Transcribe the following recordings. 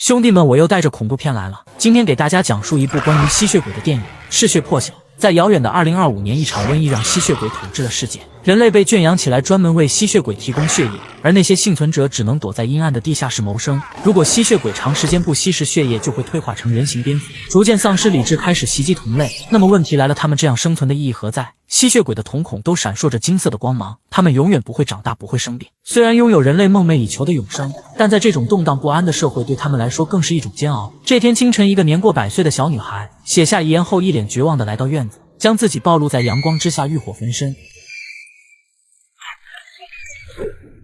兄弟们，我又带着恐怖片来了。今天给大家讲述一部关于吸血鬼的电影《嗜血破晓》。在遥远的2025年，一场瘟疫让吸血鬼统治了世界，人类被圈养起来，专门为吸血鬼提供血液，而那些幸存者只能躲在阴暗的地下室谋生。如果吸血鬼长时间不吸食血液，就会退化成人形蝙蝠，逐渐丧失理智，开始袭击同类。那么问题来了，他们这样生存的意义何在？吸血鬼的瞳孔都闪烁着金色的光芒，他们永远不会长大，不会生病。虽然拥有人类梦寐以求的永生，但在这种动荡不安的社会，对他们来说更是一种煎熬。这天清晨，一个年过100岁的小女孩写下遗言后，一脸绝望地来到院子，将自己暴露在阳光之下，欲火焚身。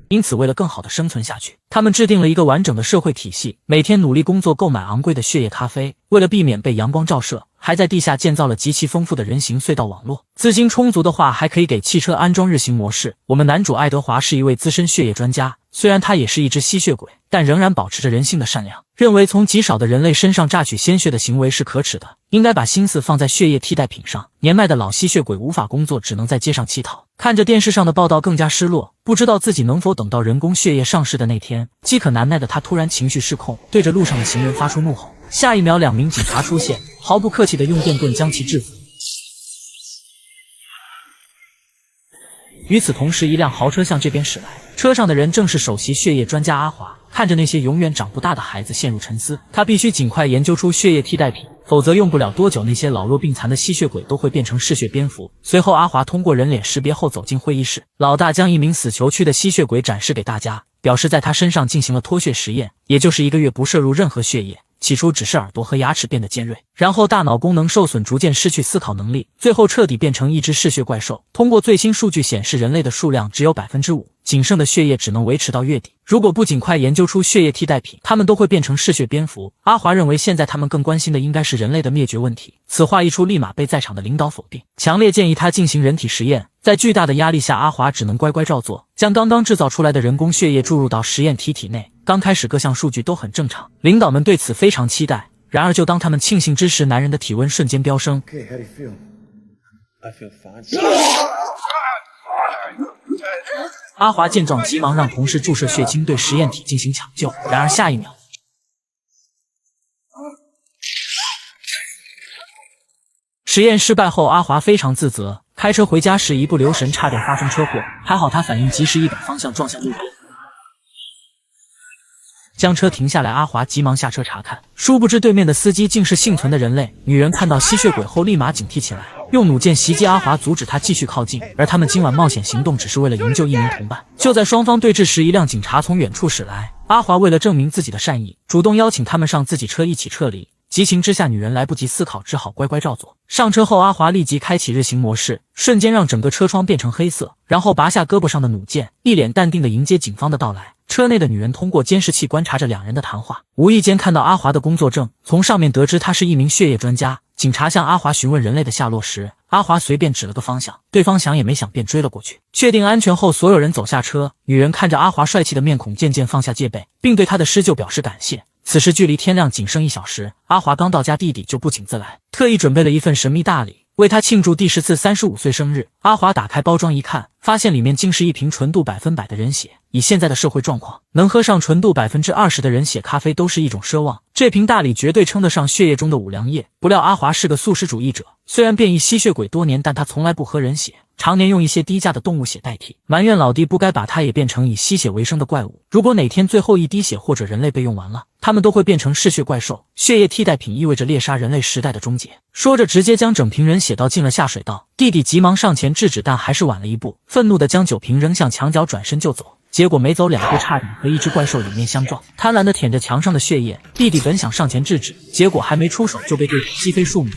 因此，为了更好的生存下去，他们制定了一个完整的社会体系，每天努力工作，购买昂贵的血液咖啡。为了避免被阳光照射，还在地下建造了极其丰富的人形隧道网络。资金充足的话，还可以给汽车安装日行模式。我们男主爱德华是一位资深血液专家，虽然他也是一只吸血鬼，但仍然保持着人性的善良，认为从极少的人类身上榨取鲜血的行为是可耻的，应该把心思放在血液替代品上。年迈的老吸血鬼无法工作，只能在街上乞讨。看着电视上的报道，更加失落，不知道自己能否等到人工血液上市的那天。饥渴难耐的他突然情绪失控，对着路上的行人发出怒吼。下一秒，2名警察出现，毫不客气地用电棍将其制服。与此同时，一辆豪车向这边驶来，车上的人正是首席血液专家阿华。看着那些永远长不大的孩子，陷入沉思。他必须尽快研究出血液替代品，否则用不了多久，那些老弱病残的吸血鬼都会变成嗜血蝙蝠。随后，阿华通过人脸识别后走进会议室，老大将一名死囚区的吸血鬼展示给大家，表示在他身上进行了脱血实验，也就是1个月不摄入任何血液。起初只是耳朵和牙齿变得尖锐，然后大脑功能受损，逐渐失去思考能力，最后彻底变成一只嗜血怪兽。通过最新数据显示，人类的数量只有 5%， 仅剩的血液只能维持到月底。如果不尽快研究出血液替代品，他们都会变成嗜血蝙蝠。阿华认为现在他们更关心的应该是人类的灭绝问题。此话一出，立马被在场的领导否定，强烈建议他进行人体实验。在巨大的压力下，阿华只能乖乖照做，将刚刚制造出来的人工血液注入到实验体内。刚开始各项数据都很正常，领导们对此非常期待。然而就当他们庆幸之时，男人的体温瞬间飙升。阿华见状急忙让同事注射血清对实验体进行抢救，然而下一秒，实验失败后，阿华非常自责，开车回家时一不留神差点发生车祸，还好他反应及时，一反方向撞向路边，将车停下来。阿华急忙下车查看，殊不知对面的司机竟是幸存的人类。女人看到吸血鬼后立马警惕起来，用弩箭袭击阿华，阻止他继续靠近。而他们今晚冒险行动只是为了营救一名同伴。就在双方对峙时，一辆警察从远处驶来，阿华为了证明自己的善意，主动邀请他们上自己车一起撤离。急情之下，女人来不及思考，只好乖乖照做。上车后，阿华立即开启日行模式，瞬间让整个车窗变成黑色，然后拔下胳膊上的弩箭，一脸淡定地迎接警方的到来。车内的女人通过监视器观察着2人的谈话，无意间看到阿华的工作证，从上面得知他是一名血液专家。警察向阿华询问人类的下落时，阿华随便指了个方向，对方想也没想便追了过去。确定安全后，所有人走下车。女人看着阿华帅气的面孔，渐渐放下戒备，并对他的施救表示感谢。此时距离天亮仅剩1小时，阿华刚到家，弟弟就不请自来，特意准备了一份神秘大礼，为他庆祝第10次35岁生日。阿华打开包装一看，发现里面竟是一瓶纯度100%的人血。以现在的社会状况，能喝上纯度20%的人血咖啡都是一种奢望，这瓶大礼绝对称得上血液中的5粮液。不料阿华是个素食主义者，虽然变异吸血鬼多年，但他从来不喝人血，常年用一些低价的动物血代替，埋怨老弟不该把他也变成以吸血为生的怪物。如果哪天最后一滴血或者人类被用完了，他们都会变成嗜血怪兽。血液替代品意味着猎杀人类时代的终结。说着直接将整瓶人血倒进了下水道。弟弟急忙上前制止，但还是晚了一步，愤怒地将酒瓶扔向墙角，转身就走。结果没走2步，差点和一只怪兽里面相撞，贪婪地舔着墙上的血液。弟弟本想上前制止，结果还没出手就被对手击飞数米。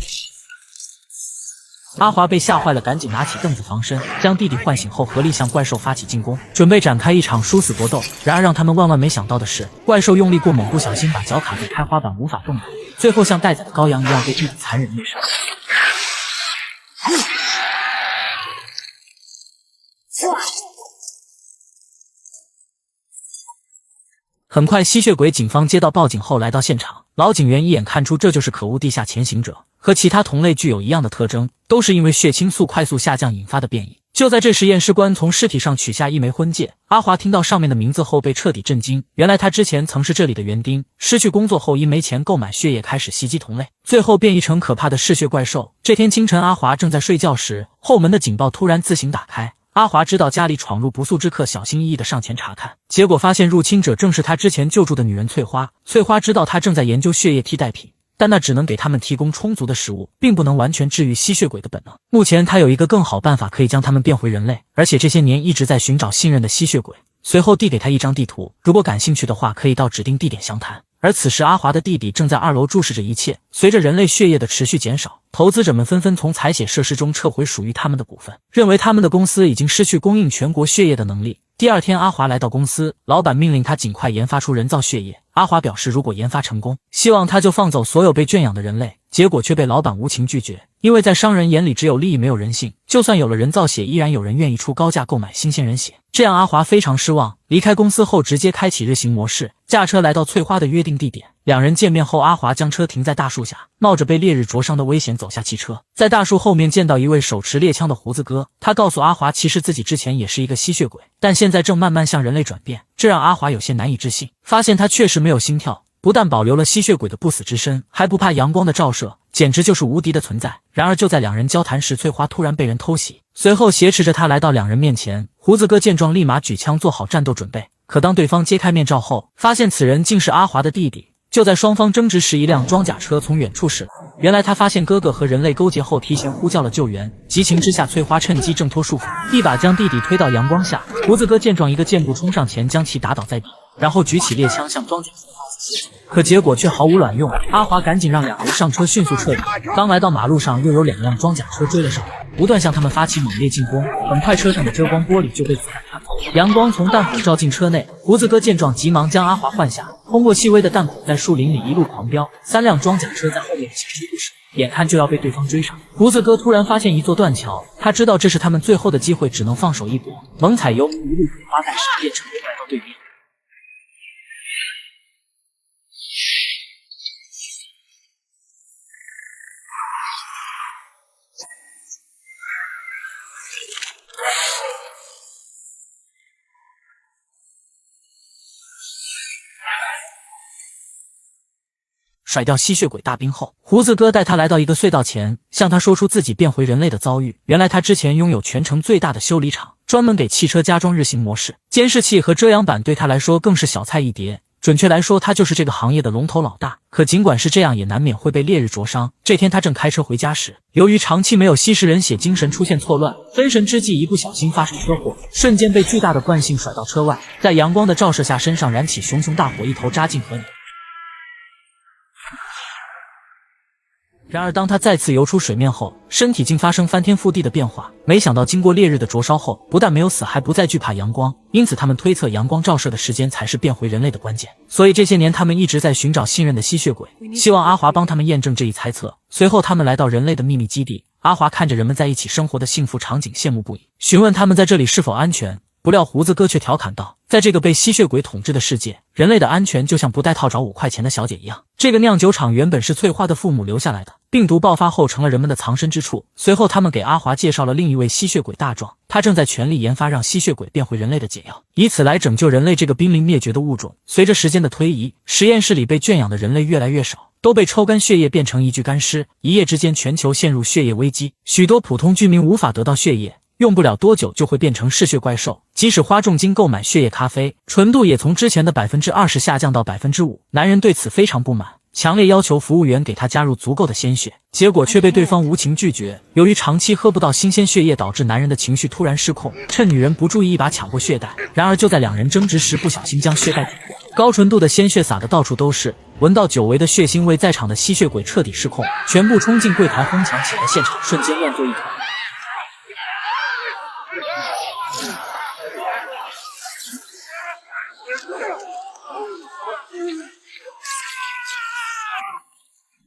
阿华被吓坏了，赶紧拿起凳子防身，将弟弟唤醒后合力向怪兽发起进攻，准备展开一场殊死搏斗。然而让他们万万没想到的是，怪兽用力过猛，不小心把脚卡在开花板，无法动弹，最后像待宰的羔羊一样被弟弟残忍猎杀。很快，吸血鬼警方接到报警后来到现场，老警员一眼看出这就是可恶地下潜行者，和其他同类具有一样的特征，都是因为血清素快速下降引发的变异。就在这时，验尸官从尸体上取下一枚婚戒。阿华听到上面的名字后被彻底震惊，原来他之前曾是这里的园丁，失去工作后因没钱购买血液开始袭击同类，最后变异成可怕的嗜血怪兽。这天清晨，阿华正在睡觉时，后门的警报突然自行打开。阿华知道家里闯入不速之客，小心翼翼地上前查看，结果发现入侵者正是他之前救助的女人翠花。翠花知道他正在研究血液替代品，但那只能给他们提供充足的食物，并不能完全治愈吸血鬼的本能。目前他有一个更好办法可以将他们变回人类，而且这些年一直在寻找信任的吸血鬼。随后递给他一张地图，如果感兴趣的话，可以到指定地点详谈。而此时阿华的弟弟正在2楼注视着一切。随着人类血液的持续减少，投资者们纷纷从采血设施中撤回属于他们的股份，认为他们的公司已经失去供应全国血液的能力。第二天，阿华来到公司，老板命令他尽快研发出人造血液。阿华表示，如果研发成功，希望他就放走所有被圈养的人类。结果却被老板无情拒绝，因为在商人眼里只有利益没有人性，就算有了人造血，依然有人愿意出高价购买新鲜人血。这样阿华非常失望，离开公司后直接开启日行模式，驾车来到翠花的约定地点。两人见面后，阿华将车停在大树下，冒着被烈日灼伤的危险走下汽车，在大树后面见到一位手持猎枪的胡子哥，他告诉阿华，其实自己之前也是一个吸血鬼，但现在正慢慢向人类转变，这让阿华有些难以置信，发现他确实没有心跳，不但保留了吸血鬼的不死之身，还不怕阳光的照射，简直就是无敌的存在。然而就在两人交谈时，翠花突然被人偷袭，随后挟持着他来到两人面前。胡子哥见状立马举枪做好战斗准备，可当对方揭开面罩后，发现此人竟是阿华的弟弟。就在双方争执时，一辆装甲车从远处驶来，原来他发现哥哥和人类勾结后，提前呼叫了救援。急情之下，翠花趁机挣脱束缚，一把将弟弟推到阳光下。胡子哥见状，一个箭步冲上前将其打倒在地，然后举起猎枪向装甲车发射，可结果却毫无卵用。阿华赶紧让两人上车，迅速撤离。刚来到马路上，又有2辆装甲车追了上来，不断向他们发起猛烈进攻。很快车上的遮光玻璃就被子弹穿透，阳光从弹孔照进车内。胡子哥见状，急忙将阿华换下，通过细微的弹孔在树林里一路狂飙。3辆装甲车在后面紧追不舍，眼看就要被对方追上。胡子哥突然发现一座断桥，他知道这是他们最后的机会，只能放手一搏，猛踩油门，一路葵花带闪电成功来到对面。甩掉吸血鬼大兵后，胡子哥带他来到一个隧道前，向他说出自己变回人类的遭遇。原来他之前拥有全城最大的修理厂，专门给汽车加装日行模式，监视器和遮阳板对他来说更是小菜一碟。准确来说，他就是这个行业的龙头老大。可尽管是这样，也难免会被烈日灼伤。这天他正开车回家时，由于长期没有吸食人血，精神出现错乱，分神之际一不小心发生车祸，瞬间被巨大的惯性甩到车外，在阳光的照射下，身上燃起熊熊大火，一头扎进河里。然而当他再次游出水面后，身体竟发生翻天覆地的变化。没想到经过烈日的灼烧后，不但没有死，还不再惧怕阳光，因此他们推测阳光照射的时间才是变回人类的关键。所以这些年他们一直在寻找信任的吸血鬼，希望阿华帮他们验证这一猜测。随后他们来到人类的秘密基地，阿华看着人们在一起生活的幸福场景，羡慕不已，询问他们在这里是否安全。不料胡子哥却调侃道，在这个被吸血鬼统治的世界，人类的安全就像不戴套找5块钱的小姐一样。这个酿酒厂原本是翠花的父母留下来的，病毒爆发后成了人们的藏身之处。随后他们给阿华介绍了另一位吸血鬼大壮，他正在全力研发让吸血鬼变回人类的解药，以此来拯救人类这个濒临灭绝的物种。随着时间的推移，实验室里被圈养的人类越来越少，都被抽干血液变成一具干尸。一夜之间，全球陷入血液危机，许多普通居民无法得到血液，用不了多久就会变成嗜血怪兽，即使花重金购买血液咖啡，纯度也从之前的 20% 下降到 5%。 男人对此非常不满，强烈要求服务员给他加入足够的鲜血，结果却被对方无情拒绝。由于长期喝不到新鲜血液，导致男人的情绪突然失控，趁女人不注意一把抢过血袋。然而就在两人争执时，不小心将血袋捅破，高纯度的鲜血洒得到处都是。闻到久违的血腥味，在场的吸血鬼彻底失控，全部冲进柜台哄抢起来，现场瞬间乱作一团。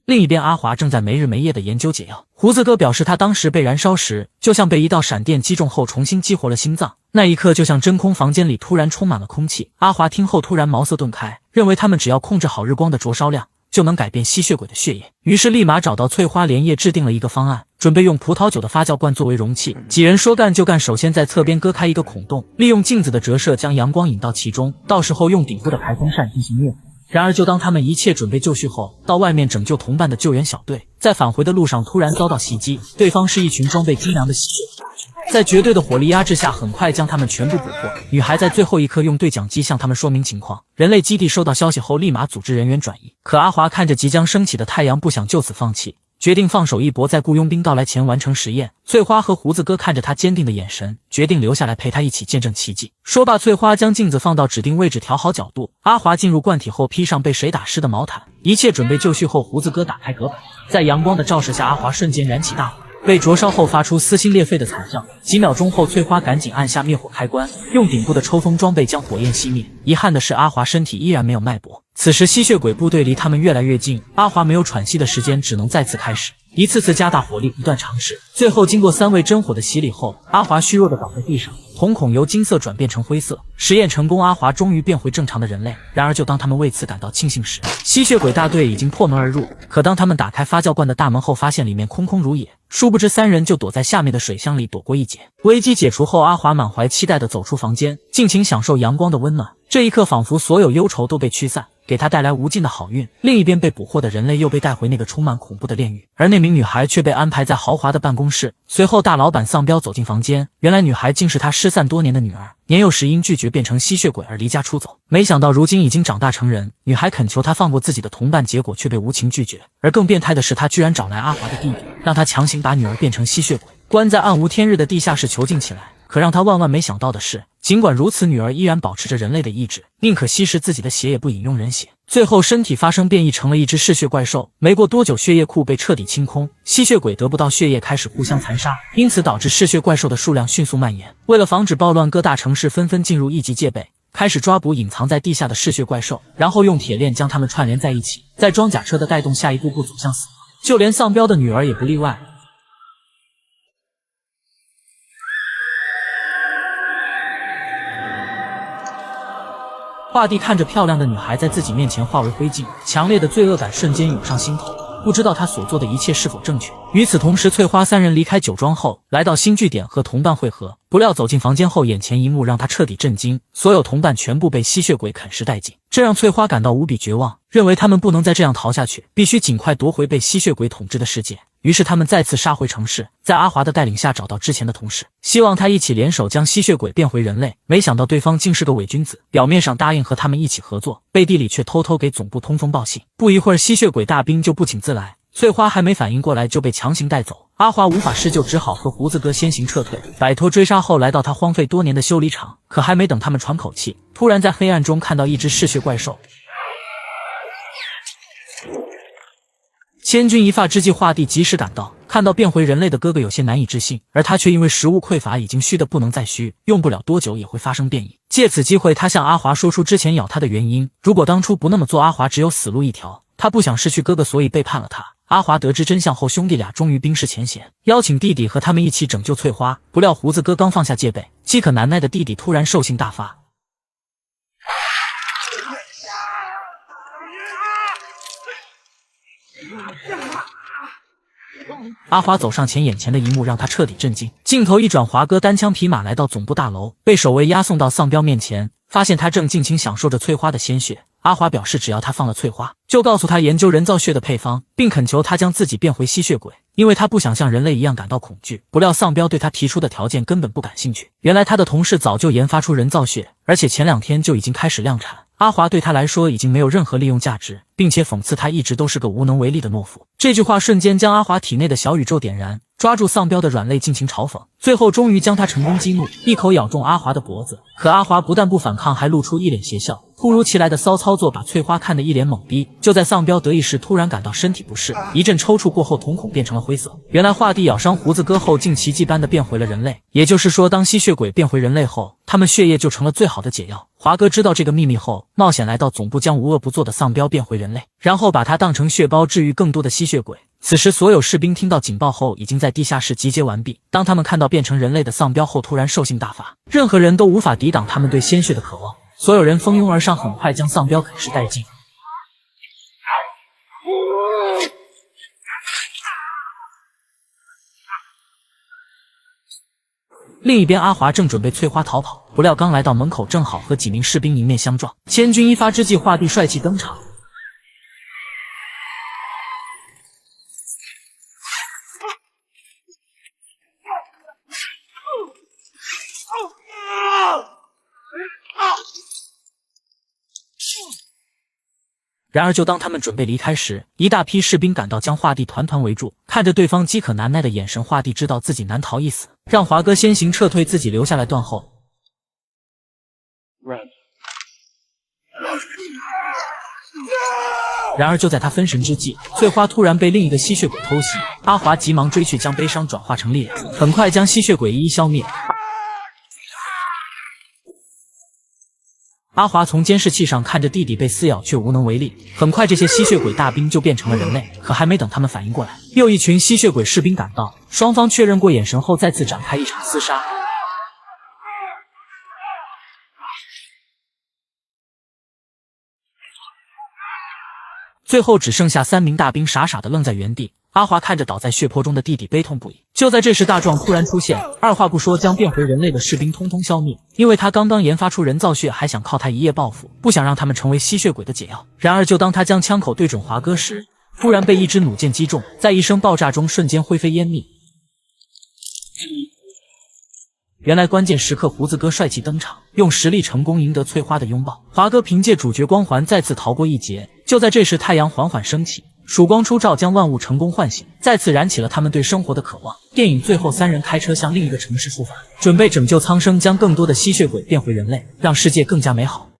另一边，阿华正在没日没夜地研究解药。胡子哥表示，他当时被燃烧时，就像被一道闪电击中后重新激活了心脏，那一刻就像真空房间里突然充满了空气。阿华听后突然茅塞顿开，认为他们只要控制好日光的灼烧量，就能改变吸血鬼的血液。于是立马找到翠花连夜制定了一个方案，准备用葡萄酒的发酵罐作为容器。几人说干就干，首先在侧边割开一个孔洞，利用镜子的折射将阳光引到其中，到时候用顶部的排风扇进行灭火。然而就当他们一切准备就绪后，到外面拯救同伴的救援小队在返回的路上突然遭到袭击，对方是一群装备精良的吸血鬼大军，在绝对的火力压制下很快将他们全部捕获。女孩在最后一刻用对讲机向他们说明情况，人类基地收到消息后立马组织人员转移。可阿华看着即将升起的太阳不想就此放弃，决定放手一搏，在雇佣兵到来前完成实验。翠花和胡子哥看着他坚定的眼神，决定留下来陪他一起见证奇迹。说罢，翠花将镜子放到指定位置，调好角度。阿华进入罐体后，披上被水打湿的毛毯，一切准备就绪后，胡子哥打开隔板，在阳光的照射下，阿华瞬间燃起大火，被灼烧后发出撕心裂肺的惨叫。几秒钟后，翠花赶紧按下灭火开关，用顶部的抽风装备将火焰熄灭。遗憾的是，阿华身体依然没有脉搏。此时吸血鬼部队离他们越来越近，阿华没有喘息的时间，只能再次开始一次次加大火力，不断尝试。最后经过3位真火的洗礼后，阿华虚弱的倒在地上，瞳孔由金色转变成灰色。实验成功，阿华终于变回正常的人类。然而就当他们为此感到庆幸时，吸血鬼大队已经破门而入。可当他们打开发酵罐的大门后，发现里面空空如也，殊不知3人就躲在下面的水箱里躲过一劫。危机解除后，阿华满怀期待地走出房间，尽情享受阳光的温暖。这一刻仿佛所有忧愁都被驱散，给他带来无尽的好运。另一边，被捕获的人类又被带回那个充满恐怖的炼狱，而那名女孩却被安排在豪华的办公室。随后大老板丧彪走进房间，原来女孩竟是他失散多年的女儿，年幼时因拒绝变成吸血鬼而离家出走，没想到如今已经长大成人。女孩恳求他放过自己的同伴，结果却被无情拒绝。而更变态的是，他居然找来阿华的弟弟，让他强行把女儿变成吸血鬼，关在暗无天日的地下室囚禁起来。可让他万万没想到的是，尽管如此，女儿依然保持着人类的意志，宁可吸食自己的血也不饮用人血。最后身体发生变异，成了一只嗜血怪兽。没过多久，血液库被彻底清空，吸血鬼得不到血液，开始互相残杀，因此导致嗜血怪兽的数量迅速蔓延。为了防止暴乱，各大城市纷纷进入1级戒备，开始抓捕隐藏在地下的嗜血怪兽，然后用铁链将它们串联在一起，在装甲车的带动下一步步走向死亡。就连丧彪的女儿也不例外。画地看着漂亮的女孩在自己面前化为灰烬，强烈的罪恶感瞬间涌上心头，不知道他所做的一切是否正确。与此同时，翠花3人离开酒庄后，来到新据点和同伴会合。不料走进房间后，眼前一幕让他彻底震惊，所有同伴全部被吸血鬼啃食殆尽。这让翠花感到无比绝望，认为他们不能再这样逃下去，必须尽快夺回被吸血鬼统治的世界。于是他们再次杀回城市，在阿华的带领下找到之前的同事，希望他一起联手将吸血鬼变回人类。没想到对方竟是个伪君子，表面上答应和他们一起合作，背地里却偷偷给总部通风报信。不一会儿，吸血鬼大兵就不请自来，翠花还没反应过来就被强行带走。阿华无法施救，只好和胡子哥先行撤退，摆脱追杀后来到他荒废多年的修理厂。可还没等他们喘口气，突然在黑暗中看到一只嗜血怪兽。千钧一发之际，画地及时赶到，看到变回人类的哥哥有些难以置信，而他却因为食物匮乏已经虚得不能再虚，用不了多久也会发生变异。借此机会，他向阿华说出之前咬他的原因，如果当初不那么做，阿华只有死路一条。他不想失去哥哥，所以背叛了他。阿华得知真相后，兄弟俩终于冰释前嫌，邀请弟弟和他们一起拯救翠花。不料胡子哥刚放下戒备，饥渴难耐的弟弟突然兽性大发。阿华走上前，眼前的一幕让他彻底震惊。镜头一转，华哥单枪匹马来到总部大楼，被守卫押送到丧彪面前，发现他正尽情享受着翠花的鲜血。阿华表示，只要他放了翠花，就告诉他研究人造血的配方，并恳求他将自己变回吸血鬼，因为他不想像人类一样感到恐惧。不料丧彪对他提出的条件根本不感兴趣。原来他的同事早就研发出人造血，而且前2天就已经开始量产。阿华对他来说已经没有任何利用价值，并且讽刺他一直都是个无能为力的懦夫。这句话瞬间将阿华体内的小宇宙点燃，抓住丧彪的软肋进行嘲讽，最后终于将他成功激怒，一口咬中阿华的脖子。可阿华不但不反抗，还露出一脸邪笑。突如其来的骚操作把翠花看得一脸懵逼。就在丧彪得意时，突然感到身体不适，一阵抽搐过后，瞳孔变成了灰色。原来画地咬伤胡子哥后，竟奇迹般的变回了人类。也就是说，当吸血鬼变回人类后，他们血液就成了最好的解药。华哥知道这个秘密后，冒险来到总部，将无恶不作的丧彪变回人类，然后把他当成血包治愈更多的吸血鬼。此时所有士兵听到警报后，已经在地下室集结完毕。当他们看到变成人类的丧彪后，突然兽性大发，任何人都无法抵挡他们对鲜血的渴望。所有人蜂拥而上，很快将丧彪啃食殆尽。另一边，阿华正准备翠花逃跑，不料刚来到门口，正好和几名士兵迎面相撞。千钧一发之际，华帝帅气登场。然而，就当他们准备离开时，一大批士兵赶到，将华帝团团围住。看着对方饥渴难耐的眼神，华帝知道自己难逃一死，让华哥先行撤退，自己留下来断后。然而，就在他分神之际，翠花突然被另一个吸血鬼偷袭，阿华急忙追去，将悲伤转化成力量，很快将吸血鬼一一消灭。阿华从监视器上看着弟弟被撕咬，却无能为力。很快，这些吸血鬼大兵就变成了人类，可还没等他们反应过来，又一群吸血鬼士兵赶到，双方确认过眼神后，再次展开一场厮杀。最后只剩下3名大兵傻傻的愣在原地。阿华看着倒在血泊中的弟弟，悲痛不已。就在这时，大壮突然出现，二话不说将变回人类的士兵通通消灭。因为他刚刚研发出人造血，还想靠他一夜暴富，不想让他们成为吸血鬼的解药。然而，就当他将枪口对准华哥时，突然被一支弩箭击中，在一声爆炸中瞬间灰飞烟灭。原来关键时刻，胡子哥帅气登场，用实力成功赢得翠花的拥抱。华哥凭借主角光环再次逃过一劫。就在这时，太阳缓缓升起，曙光初照，将万物成功唤醒，再次燃起了他们对生活的渴望。电影最后，3人开车向另一个城市出发，准备拯救苍生，将更多的吸血鬼变回人类，让世界更加美好。